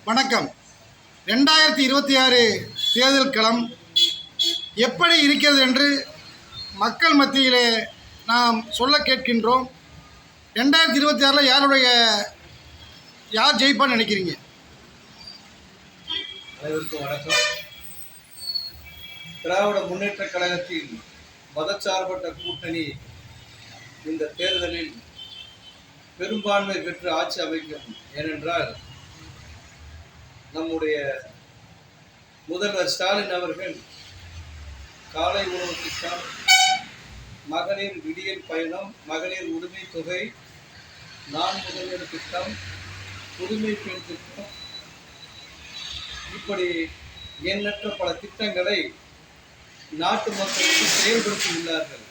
வணக்கம். 2026 தேர்தல் களம் எப்படி இருக்கிறது என்று மக்கள் மத்தியிலே நாம் சொல்ல கேட்கின்றோம். 2026 யார் ஜெயிப்பான்னு நினைக்கிறீங்க? அனைவருக்கும் வணக்கம். திராவிட முன்னேற்ற கழகத்தின் மதச்சார்பற்ற கூட்டணி இந்த தேர்தலில் பெரும்பான்மை பெற்று ஆட்சி அமைக்கும். ஏனென்றால் நம்முடைய முதல்வர் ஸ்டாலின் அவர்கள் காலை உணவு திட்டம், மகளிர் விடியல் பயணம், மகளிர் உரிமை தொகை, நான் முதல்வர் திட்டம், புதுமை பெண் திட்டம், இப்படி எண்ணற்ற பல திட்டங்களை நாட்டு மக்களுக்கு செயல்படுத்தியுள்ளார்கள்.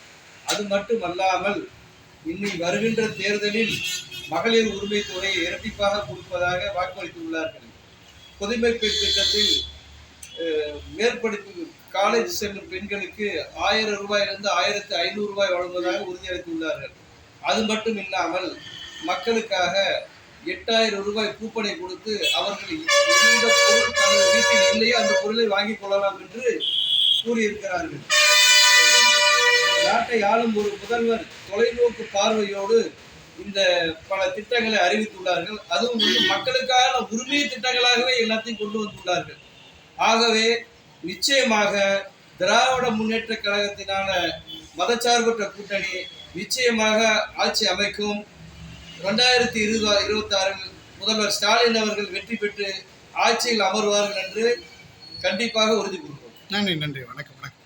அது மட்டுமல்லாமல் இன்னி வருகின்ற தேர்தலில் மகளிர் உரிமை தொகையை இரட்டிப்பாக கொடுப்பதாக வாக்களித்துள்ளார்கள். புதுமை பெண் திட்டத்தில் மேற்படிப்பு காலேஜ் செல்லும் பெண்களுக்கு 1000 ரூபாயிலிருந்து 1500 ரூபாய் வழங்குவதாக உறுதியளித்துள்ளார்கள். அது மட்டும் இல்லாமல் மக்களுக்காக 8000 ரூபாய் கூப்பனை கொடுத்து அவர்கள் எந்த பொருள் தனது வீட்டில் இல்லையோ அந்த பொருளை வாங்கிக் கொள்ளலாம் என்று கூறியிருக்கிறார்கள். நாட்டை ஆளும் ஒரு முதல்வர் தொலைநோக்கு பார்வையோடு இந்த பல திட்டங்களை அறிவித்துள்ளார்கள். அதுவும் மக்களுக்கான உரிமை திட்டங்களாகவே எல்லாத்தையும் கொண்டு வந்துள்ளார்கள். ஆகவே நிச்சயமாக திராவிட முன்னேற்ற கழகத்தினால மதச்சார்பற்ற கூட்டணி நிச்சயமாக ஆட்சி அமைக்கும். 2026 முதல்வர் ஸ்டாலின் அவர்கள் வெற்றி பெற்று ஆட்சியில் அமர்வார்கள் என்று கண்டிப்பாக உறுதி கூறுகிறோம். நன்றி. வணக்கம்.